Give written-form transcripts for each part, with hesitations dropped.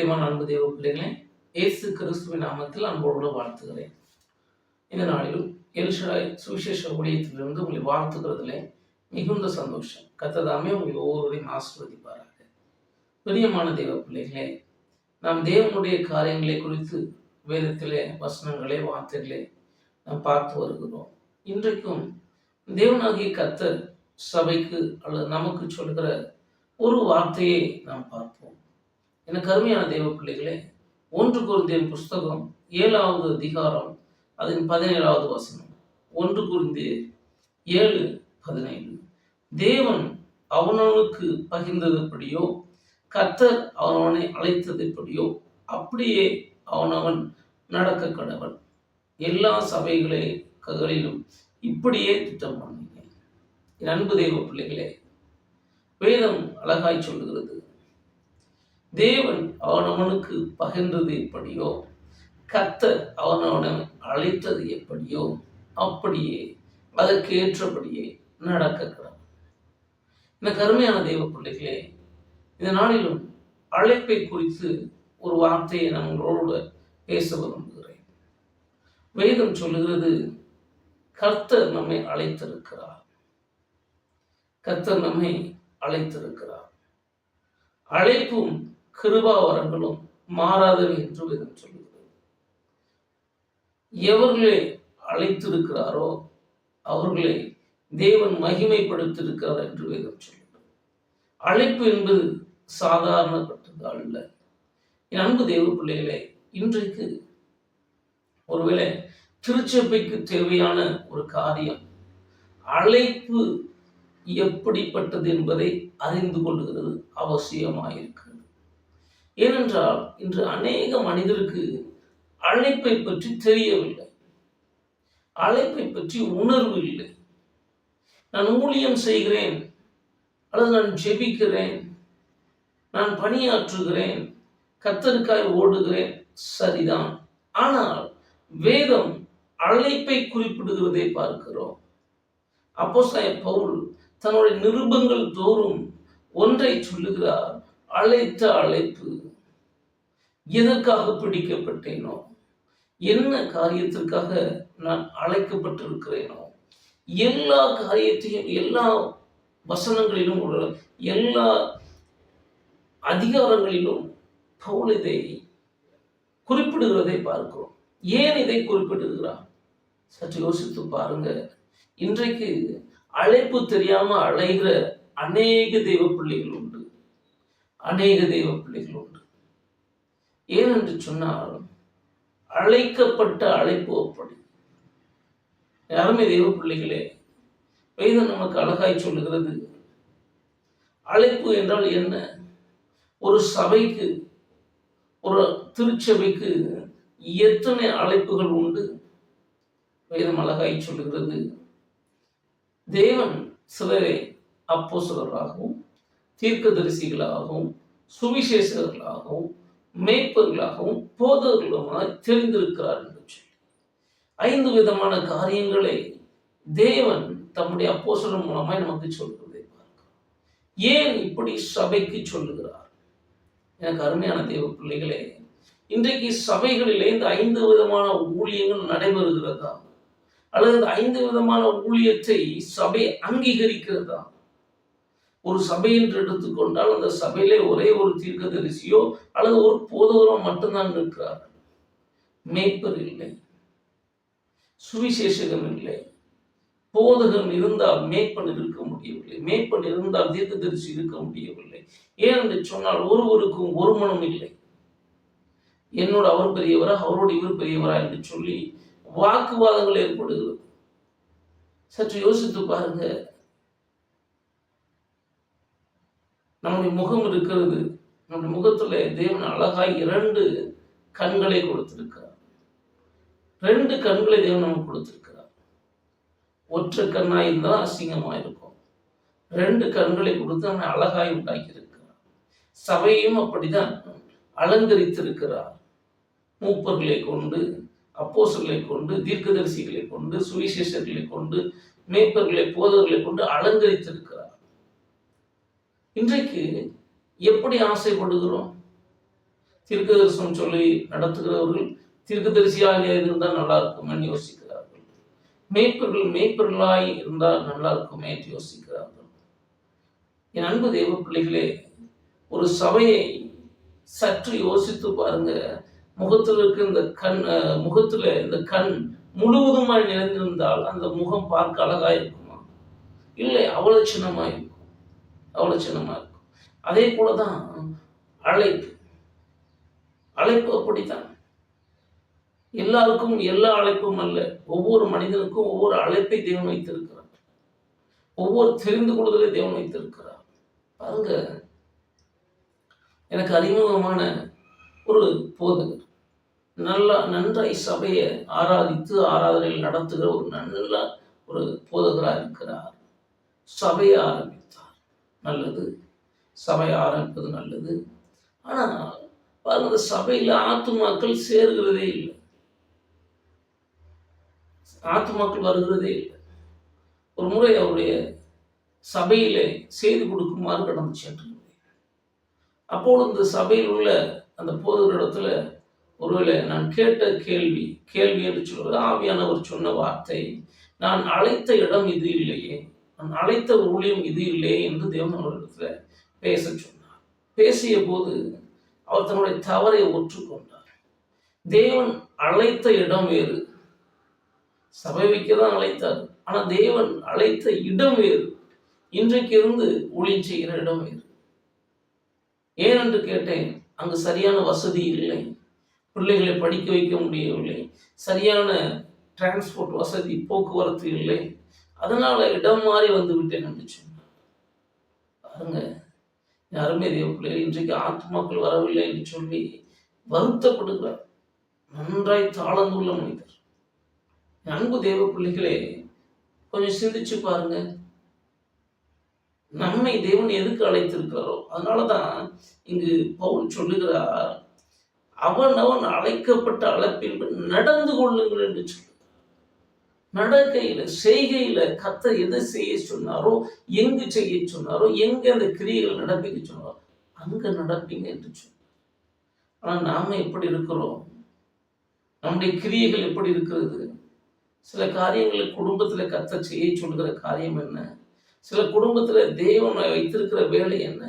பிரியமான அன்பு தேவ பிள்ளைகளே, இயேசு கிறிஸ்துவின் நாமத்தில் அன்போடு வாழ்த்துகிறேன். இந்த நாளிலும் எல்ஷடாய் சுவிசேஷ ஊழியத்திலிருந்து உங்களை வாழ்த்துகிறதிலே மிகுந்த சந்தோஷம். கர்த்தர் உங்களை ஒவ்வொருவரையும் ஆசீர்வதிப்பாராக. பிரியமான தேவ பிள்ளைகளே, நாம் தேவனுடைய காரியங்களை குறித்து வேதத்திலே வசனங்களே வார்த்தைகளே நாம் பார்த்து வருகிறோம். இன்றைக்கும் தேவனாகிய கர்த்தர் சபைக்கு அல்லது நமக்கு சொல்கிற ஒரு வார்த்தையை நாம் பார்ப்போம். எனக்கு அருமையான தேவ பிள்ளைகளே, 1 கொரிந்தியர் புஸ்தகம் 7வது அதிகாரம் அதன் 17வது வசனம். 1 கொரிந்தியர் 7:17. தேவன் அவனவனுக்கு பகிர்ந்ததுபடியோ, கர்த்தர் அவனவனை அழைத்ததுபடியோ அப்படியே அவனவன் நடக்க கடவன். எல்லா சபைகளிலும் இப்படியே திட்டம் பண்ணினேன். என் அன்பு தேவ பிள்ளைகளே, வேதம் அழகாய் சொல்லுகிறது, தேவன் அவனவனுக்கு பகிர்ந்தது எப்படியோ, கர்த்தர் அவனவனை அழைத்தது எப்படியோ அப்படியே அதற்கு ஏற்றபடியே நடக்க கடவுள். இந்த கருமையான தெய்வ பிள்ளைகளே, இந்த நாளிலும் அழைப்பை குறித்து ஒரு வார்த்தையை நான் உங்களோடு பேச விரும்புகிறேன். வேதம் சொல்லுகிறது, கர்த்தர் நம்மை அழைத்திருக்கிறார். கர்த்தர் நம்மை அழைத்திருக்கிறார். அழைப்பும் கிருபாவரங்களும் மாறாதவை என்று வேதம் சொல்லுகிறது. எவர்களை அழைத்திருக்கிறாரோ அவர்களை தேவன் மகிமைப்படுத்தியிருக்கிறார் என்று வேதம் சொல்லுகிறது. அழைப்பு என்பது சாதாரணப்பட்டது அல்ல. என் அன்பு தேவ பிள்ளைகளே, இன்றைக்கு ஒருவேளை திருச்சபைக்கு தேவையான ஒரு காரியம் அழைப்பு எப்படிப்பட்டது என்பதை அறிந்து கொள்ளுகிறது அவசியமாயிருக்கிறது. ஏனென்றால் இன்று அநேக மனிதருக்கு அழைப்பை பற்றி தெரியவில்லை, அழைப்பை பற்றி உணர்வு இல்லை. நான் ஊழியம் செய்கிறேன் அல்லது நான் ஜெபிக்கிறேன், நான் பணியாற்றுகிறேன், கர்த்தருக்காய் ஓடுகிறேன், சரிதான். ஆனால் வேதம் அழைப்பை குறிப்பிடுகிறதை பார்க்கிறோம். அப்போஸ்தலன் பவுல் தன்னுடைய நிருபங்கள் தோறும் ஒன்றை சொல்லுகிறார், அழைத்த அழைப்பு. எதற்காக பிடிக்கப்பட்டேனோ, என்ன காரியத்திற்காக நான் அழைக்கப்பட்டிருக்கிறேனோ, எல்லா காரியத்தையும் எல்லா வசனங்களிலும் எல்லா அதிகாரங்களிலும் பவுல் இதை குறிப்பிடுகிறதை பார்க்கிறோம். ஏன் இதை குறிப்பிடுகிறார்? சற்று யோசித்து பாருங்க. இன்றைக்கு அழைப்பு தெரியாம அழைகிற அநேக தெய்வ பிள்ளைகள் உண்டு, அநேக தெய்வ பிள்ளைகள் உண்டு. ஏனென்று சொன்னால் அழைக்கப்பட்ட அழைப்பு அப்படி. யாருமே தெய்வ பிள்ளைகளே, வேதம் நமக்கு அழகாய் சொல்லுகிறது, அழைப்பு என்றால் என்ன? ஒரு சபைக்கு, ஒரு திருச்சபைக்கு எத்தனை அழைப்புகள் உண்டு? வேதம் அழகாய் சொல்லுகிறது, தேவன் சிலரை அப்போஸ்தலர்களாகவும் தீர்க்கதரிசிகளாகவும் சுவிசேஷகர்களாகவும் மேய்ப்பர்களாகவும் போதகர்களாக தெரிந்திருக்கிறார் என்று சொல்லி 5 விதமான காரியங்களை தேவன் தம்முடைய அப்போஸ்தலர் மூலமாய் நமக்கு சொல்கிறதை பார்க்கிறோம். ஏன் இப்படி சபைக்கு சொல்லுகிறார்? எனக்கு அருமையான தேவ பிள்ளைகளே, இன்றைக்கு சபைகளிலே இந்த 5 விதமான ஊழியங்கள் நடைபெறுகிறதா அல்லது இந்த 5 விதமான ஊழியத்தை சபை அங்கீகரிக்கிறதா? ஒரு சபை என்று எடுத்துக்கொண்டால் அந்த சபையிலே ஒரே ஒரு தீர்க்கதரிசியோ அல்லது ஒரு போதகரோ மட்டும்தான் இருக்கிறார்கள். மேய்ப்பர் இல்லை, சுவிசேஷகன் இல்லை. போதகன் இருந்தால் மேய்ப்பன் இருக்க முடியவில்லை, மேய்ப்பன் இருந்தால் தீர்க்கதரிசி இருக்க முடியவில்லை. ஏனென்று சொன்னால் ஒருவருக்கும் ஒரு மனம் இல்லை. என்னோட அவர் பெரியவரா, அவரோட இவர் பெரியவரா என்று சொல்லி வாக்குவாதங்கள் ஏற்படுகிறது. சற்று யோசித்து பாருங்க. நம்முடைய முகம் இருக்கிறது, நம்முடைய முகத்துல தேவன் அழகாய் 2 கண்களை கொடுத்திருக்கிறார். 2 கண்களை தேவன் நமக்கு கொடுத்திருக்கிறார். ஒற்றை கண்ணாய் இருந்தால் அசிங்கமா இருக்கும். 2 கண்களை கொடுத்து அவனை அழகாய் உண்டாக்கி இருக்கிறார். சபையும் அப்படிதான் அலங்கரித்திருக்கிறார். மூப்பர்களை கொண்டு, அப்போஸ்தலர்களை கொண்டு, தீர்க்கதரிசிகளை கொண்டு, சுவிசேஷர்களை கொண்டு, மேய்ப்பர்களை போதகர்களை கொண்டு அலங்கரித்திருக்கிறார். இன்றைக்கு எப்படி ஆசைப்படுகிறோம்? தீர்க்க தரிசனம் சொல்லி நடத்துகிறவர்கள் தீர்க்கதரிசியாக இருந்தால் நல்லா இருக்குமே யோசிக்கிறார்கள். மேய்ப்பர்களாய் இருந்தால் நல்லா இருக்குமே என்று யோசிக்கிறார்கள். என் அன்பு தேவ பிள்ளைகளே, ஒரு சபையை சற்று யோசித்து பாருங்க. முகத்தில் இருக்க இந்த முகத்துல இந்த கண் முழுவதுமாய் நிறைந்திருந்தால் அந்த முகம் பார்க்க அழகா இருக்குமா? இல்லை, அவ்வளவு சின்னமா இருக்கும். அவ்வளவு சின்னமா இருக்கும். அதே போலதான் அழைப்பு. அழைப்பு அப்படித்தான். எல்லாருக்கும் எல்லா அழைப்பும் அல்ல. ஒவ்வொரு மனிதனுக்கும் ஒவ்வொரு அழைப்பை தேவன் வைத்திருக்கிறார். ஒவ்வொரு தெரிந்து கொள்வதை தேவன் வைத்திருக்கிறார். பாருங்க, எனக்கு அறிமுகமான ஒரு போதகர் நன்றாய் சபையை ஆராதித்து ஆராதனையில் நடத்துகிற ஒரு நல்ல ஒரு போதகராக இருக்கிறார். சபையை ஆரம்பித்தார், நல்லது. சபையை ஆரம்பிப்பது நல்லது. ஆனால் பாருங்க, சபையில் ஆத்துமாக்கள் சேர்கிறதே இல்லை. ஆத்துமாக்கள் வருகிறதே இல்லை. ஒரு முறை அவருடைய சபையிலே செய்து கொடுக்குமாறு கடந்து சென்று, அப்போது இந்த சபையில் உள்ள அந்த போதகரிடத்துல ஒருவேளை நான் கேட்ட கேள்வி என்று சொல்வது, ஆவியானவர் சொன்ன வார்த்தை, நான் அழைத்த இடம் இது இல்லையே, நான் அழைத்த ஊழியம் இது இல்லையே என்று தேவன் அவரிடத்துல பேச சொன்னார். பேசிய போது அவர் தன்னுடைய தவறை ஒற்றுக்கொண்டார். தேவன் அழைத்த இடம் வேறு, சபை வைக்கதான் அழைத்தார். ஆனால் தேவன் அழைத்த இடம் வேறு, இன்றைக்கு இருந்து ஊழியம் செய்கிற இடம் வேறு. ஏனென்று கேட்டேன். அங்கு சரியான வசதி இல்லை, பிள்ளைகளை படிக்க வைக்க முடியவில்லை, சரியான டிரான்ஸ்போர்ட் வசதி போக்குவரத்து இல்லை, அதனால இடம் மாறி வந்து விட்டேன் என்று சொன்னார். பாருங்க, யாருமே தேவ பிள்ளைகள் இன்றைக்கு ஆத்மாக்கள் வரவில்லை என்று சொல்லி வருத்தப்படுகிறார். நன்றாய் தாளந்துள்ள மனிதர். அன்பு தேவ பிள்ளைகளே, கொஞ்சம் சிந்திச்சு பாருங்க. நம்மை தேவன் எதுக்கு அழைத்திருக்கிறாரோ அதனாலதான் இங்கு பவுல் சொல்லுகிறார், அவன் அழைக்கப்பட்ட அழைப்பின் நடந்து கொள்ளுங்கள் என்று சொல்லு. நடக்கையில செய்கையில கர்த்தர் எதை செய்ய சொன்னாரோ, எங்கு செய்ய சொன்னாரோ, எங்க அந்த கிரியைகள் நடப்பிக்க சொன்னாரோ அங்க நடப்பீங்க என்று சொன்னார். ஆனா நாம எப்படி இருக்கிறோம்? நம்முடைய கிரியைகள் எப்படி இருக்கிறது? சில காரியங்களை குடும்பத்துல கர்த்தர் செய்ய சொல்லுகிற காரியம் என்ன? சில குடும்பத்துல தேவன் வைத்திருக்கிற வேலை என்ன?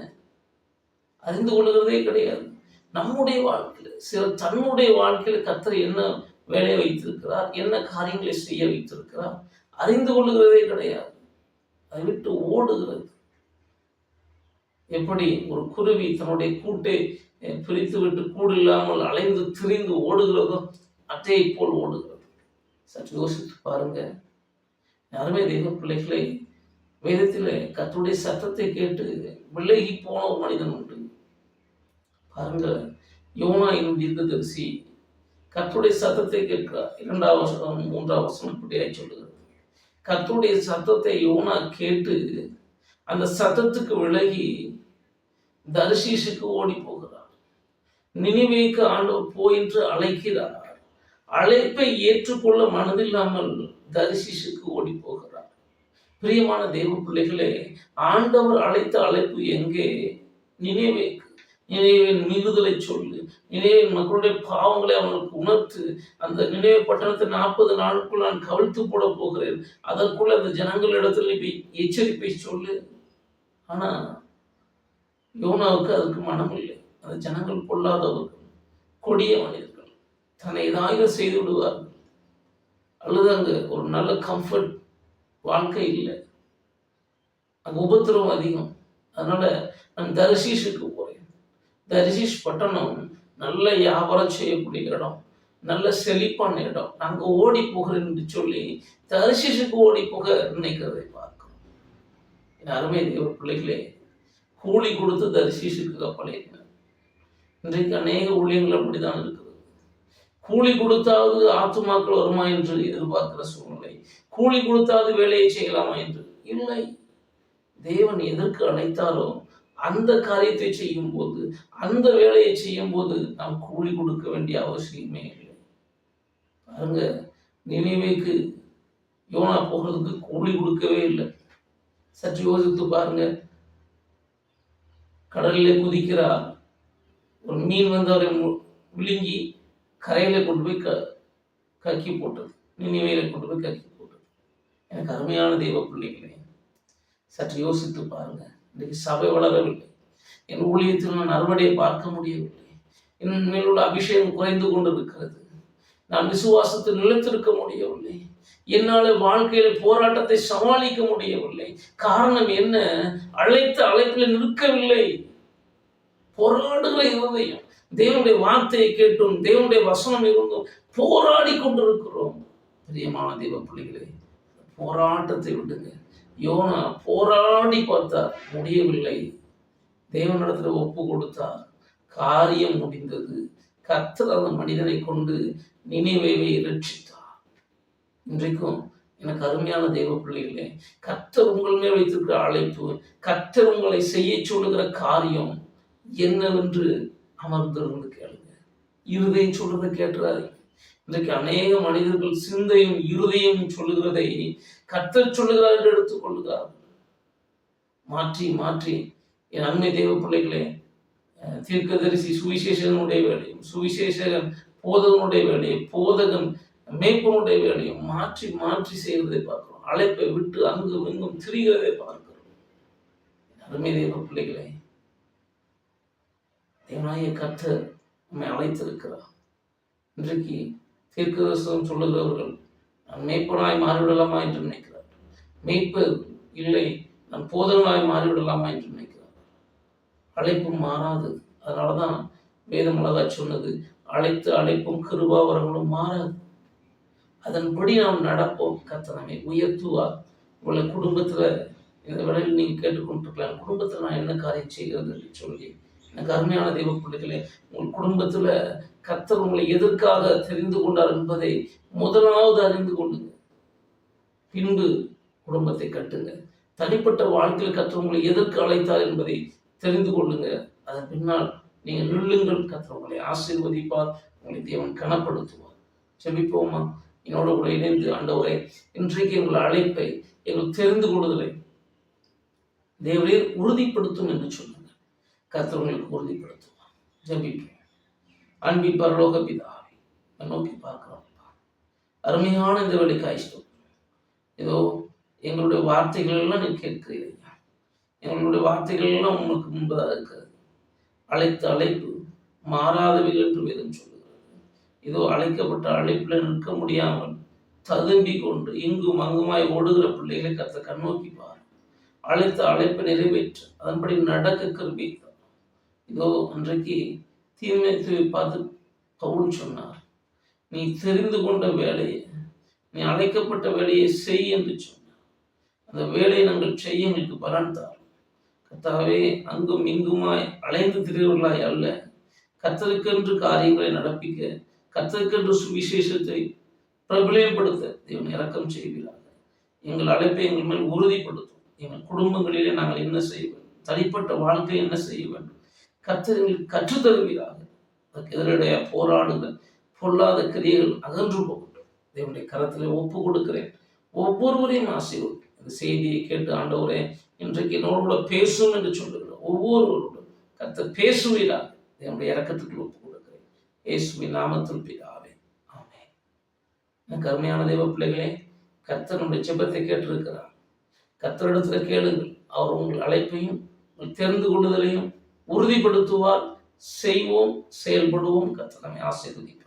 அறிந்து கொள்கிறதே கிடையாது. நம்முடைய வாழ்க்கையில சிலர் தன்னுடைய வாழ்க்கையில கர்த்தர் என்ன வேலையை வைத்திருக்கிறார், என்ன காரியங்களை செய்ய வைத்திருக்கிறார், அறிந்து கொள்ளுகிறதே கிடையாது. அதை விட்டு ஓடுகிறது. எப்படி ஒரு குருவி தன்னுடைய கூட்டை பிரித்து விட்டு கூடு இல்லாமல் அலைந்து திரிந்து ஓடுகிறதோ அதே போல் ஓடுகிறது. சற்று யோசித்து பாருங்க. யாருமே தெய்வ பிள்ளைகளை வேதத்தில் கர்த்தருடைய சத்தத்தை கேட்டு விலகி போன ஒரு மனிதன் உண்டு. பாருங்க, யோனா என்னும் தீர்க்கதரிசி கர்த்தருடைய சத்தத்தை கேட்கிறார். 2ஆம் வசனம் 3ஆம் வசனம் இப்படியாய் சொல்லுகிறது. கர்த்தருடைய சத்தத்தை யோனா கேட்டு அந்த சத்தத்துக்கு விலகி தர்ஷீஷுக்கு ஓடி போகிறார். நினிவேக்கு ஆண்டவர் போய் என்று அழைக்கிறார். அழைப்பை ஏற்றுக்கொள்ள மனதில்லாமல் தர்ஷீஷுக்கு ஓடி போகிறார். பிரியமான தேவ பிள்ளைகளே, ஆண்டவர் அழைத்த அழைப்பு எங்கே? நினிவேக்கு. நினைவின் மீறுதலை சொல்லு, நினைவின் மக்களுடைய பாவங்களை அவனுக்கு உணர்த்து, அந்த நினைவு பட்டணத்தை 40 நாளுக்குள் நான் கவிழ்த்து போட போகிறேன், அதற்குள்ள அந்த ஜனங்களிடத்தில் நீ எச்சரிப்பை சொல்லு. ஆனா யோனாவுக்கு அதுக்கு மனம் இல்லை. அந்த ஜனங்கள் பொல்லாதவர்கள், கொடிய மனிதர்கள், தன்னை ஏதாவது செய்து விடுவார்கள், அல்லது அங்கு ஒரு நல்ல கம்ஃபர்ட் வாழ்க்கை இல்லை, அங்க உபத்திரவம் அதிகம். அதனால நான் தர்ஷீஷுக்கு போறேன். தர்ஷீஷ் பட்டணம் நல்ல வியாபாரம் செய்யக்கூடிய இடம், நல்ல செழிப்பான இடம், நாங்க ஓடி போகிறேன் என்று சொல்லி தர்ஷீஷுக்கு ஓடி போக நினைக்கிறதை பார்க்கிறோம். என் அருமை தேவ பிள்ளைகளே, கூலி கொடுத்து தர்ஷீஷுக்கு கப்பலேறினார். இன்றைக்கு அநேக ஊழியங்கள் அப்படிதான் இருக்குது. கூலி கொடுத்தாவது ஆத்துமாக்கள் வருமா என்று எதிர்பார்க்கிற சூழ்நிலை, கூலி கொடுத்தாவது வேலையை செய்யலாமா என்று இல்லை. தேவன் எதற்கு அழைத்தாரோ அந்த காரியத்தை செய்யும் போது, அந்த வேலையை செய்யும் போது நாம் கூலி கொடுக்க வேண்டிய அவசியமே இல்லை. பாருங்க, நினைவேக்கு யோனா போகிறதுக்கு கூலி கொடுக்கவே இல்லை. சற்று யோசித்து பாருங்க. கடலிலே குதிக்கிறார், ஒரு மீன் அவரை விழுங்கி கரையில கொண்டு போய் கக்கி போட்டது. நினிவேல கொண்டு போய் கக்கி போட்டது. எனக்கு அருமையான தெய்வ பிள்ளைகளே, சற்று யோசித்து பாருங்க. இன்றைக்கு சபை வளரவில்லை. என் ஊழியத்தில் நான் அறுவடையை பார்க்க முடியவில்லை. என் மேலுள்ள அபிஷேகம் குறைந்து கொண்டிருக்கிறது. நான் விசுவாசத்தில் நிலைத்திருக்க முடியவில்லை. என்னால் வாழ்க்கையில போராட்டத்தை சமாளிக்க முடியவில்லை. காரணம் என்ன? அழைத்த அழைப்பில் நிற்கவில்லை. போராடுகிற இருதயம். தேவனுடைய வார்த்தையை கேட்டும் தேவனுடைய வசனம் இருந்தும் போராடி கொண்டிருக்கிறோம். பிரியமான தெய்வ பிள்ளைகளே, போராட்டத்தை விடுங்க. யோனா போராடி பார்த்தார், முடியவில்லை. தேவனிடத்துல ஒப்பு கொடுத்தார், காரியம் முடிந்தது. கர்த்தர் அந்த மனிதனை கொண்டு நினிவேவை ரட்சித்தார். இன்றைக்கும் எனக்கு அருமையான தெய்வ பிள்ளைகளே, கர்த்தர் உங்கள் மேல் வைத்திருக்கிற அழைப்பு, கர்த்தர் உங்களை செய்ய சொல்லுகிற காரியம் என்னவென்று அமர்ந்திருந்து கேளுங்க. இருதயம் சொல்றதை கேட்டுறாரு. இன்றைக்கு அநேக மனிதர்கள் சிந்தையும் இருதயம் சொல்லுகிறதை கர்த்தர் சொல்லுகிறார் என்று எடுத்துக் கொள்ளுகிறார்கள். மாற்றி மாற்றி என் அண்மை தெய்வ பிள்ளைகளே, தீர்க்கதரிசி சுவிசேஷனுடைய வேலையும், சுவிசேஷகன் போதகனுடைய வேலையும், போதகன் மேய்ப்பனுடைய வேலையும் மாற்றி மாற்றி செய்வதை பார்க்கிறோம். அழைப்பை விட்டு அங்கும் இங்கும் திரிகிறதை பார்க்கிறோம். அருமை தெய்வ பிள்ளைகளே, தேவனாகிய கர்த்தர் நம்மை அழைத்திருக்கிறார். இன்றைக்கு தீர்க்கதரிசனம் சொல்லுகிறவர்கள் நான் மேய்ப்பனாய் மாறிவிடலாமா என்று நினைக்கிறார். மேய்ப்பர் இல்லை, நான் போதகனாய் மாறிவிடலாமா என்று நினைக்கிறார். அழைப்பும் மாறாது. அதனாலதான் வேதம் அழகா சொன்னது, அழைத்து அழைப்பும் கிருபாவரங்களும் மாறாது. அதன்படி நாம் நடப்போம். கர்த்தர் நம்மை உயர்த்துவார். உங்களை குடும்பத்துல இந்த வேளையில் நீங்க கேட்டுக்கொண்டிருக்கலாம், குடும்பத்துல நான் என்ன காரியம் செய்கிறது என்று சொல்லி. எனக்கு அருமையான தெய்வ பிள்ளைகளே, உங்கள் குடும்பத்துல கர்த்தர் உங்களை எதற்காக தெரிந்து கொண்டார் என்பதை முதலாவது அறிந்து கொள்ளுங்க. பின்பு குடும்பத்தை கட்டுங்க. தனிப்பட்ட வாழ்க்கையில் கர்த்தர் உங்களை எதற்கு அழைத்தார் என்பதை தெரிந்து கொள்ளுங்க. அதன் பின்னால் நீங்கள் நில்லுங்கள். கர்த்தர் உங்களை ஆசீர்வதிப்பார், உங்களை தேவன் கனப்படுத்துவார். செபிப்போமா? என்னோட கூட இணைந்து, ஆண்டவரே, இன்றைக்கு எங்கள் அழைப்பை, எங்கள் தெரிந்து கொள்ளுதலை தேவரே உறுதிப்படுத்தும் என்று சொல்லுங்க. கர்த்தர் உங்களுக்கு உறுதிப்படுத்துவார். ஜெபிப்போம். அன்பின் பரலோக பிதாவே, நோக்கி பார்க்கிறோம். அருமையான இந்த வேலைக்காய் ஸ்தோத்திரம். ஏதோ எங்களுடைய வார்த்தைகள் எல்லாம் நீ கேட்கிறீங்க. எங்களுடைய வார்த்தைகள் எல்லாம் உங்களுக்கு முன்பதாக இருக்கிறது. அழைத்த அழைப்பு மாறாதவைகள் என்று வேதம் சொல்லுகிறது. ஏதோ அழைக்கப்பட்ட அழைப்பில் நிற்க முடியாமல் ததும்பி கொண்டு இங்கும் அங்குமாய் ஓடுகிற பிள்ளைகளை கர்த்தர் கண்ணோக்கி பார். அழைத்த அழைப்பை நிறைவேற்ற அதன்படி நடக்க கிருபைத்தார். இதோ அன்றைக்கு தீமையை பார்த்து பவுல் சொன்னார், நீ தெரிந்து கொண்ட வேலையை, நீ அழைக்கப்பட்ட வேலையை செய் என்று சொன்னார். அந்த வேலையை நாங்கள் செய்ய எங்களுக்கு பலன் தார். கர்த்தாவே, அங்கும் இங்குமாய் அலைந்து திரிவர்களாய் அல்ல, கர்த்தருக்கென்று காரியங்களை நடப்பிக்க, கர்த்தருக்கென்று சுவிசேஷத்தை பிரபலப்படுத்த தேவன் இரக்கம் செய்வீராக. எங்கள் அழைப்பை எங்கள் மேல் உறுதிப்படுத்தும். எங்கள் குடும்பங்களிலே நாங்கள் என்ன செய்ய வேண்டும், தனிப்பட்ட வாழ்க்கை என்ன செய்ய வேண்டும், கர்த்தர் எங்களுக்கு கற்றுத்தருவீராக. அதுக்கு எதிரடைய போராடுங்கள், பொல்லாத கிரியைகள் அகன்று போகட்டும். தேவனுடைய கரத்திலே ஒப்பு கொடுக்கிறேன். ஒவ்வொருவரையும் ஆசீர்வதியும். இந்த செய்தியை கேட்டு ஆண்டவரே, இன்றைக்கு என்னோடு கூட பேசும் என்று சொல்லுகிறோம். ஒவ்வொருவரோடும் கர்த்தர் பேசுவீராக. தேவனுடைய இரக்கத்துக்கு ஒப்பு கொடுக்கிறேன். இயேசுவின் நாமத்தில் பிதாவே, ஆமென். எனக்கு அருமையான தெய்வ பிள்ளைகளே, கர்த்தர் நம்முடைய ஜெபத்தை கேட்டிருக்கிறார். கர்த்தரிடத்துல கேளுங்கள். அவர் உங்கள் அழைப்பையும் உங்கள் தெரிந்து கொள்ளுதலையும் உறுதிப்படுத்துவார். செய்வோம், செயல்படுவோம். கர்த்தர் நம்மை ஆசீர்வதிப்பார்.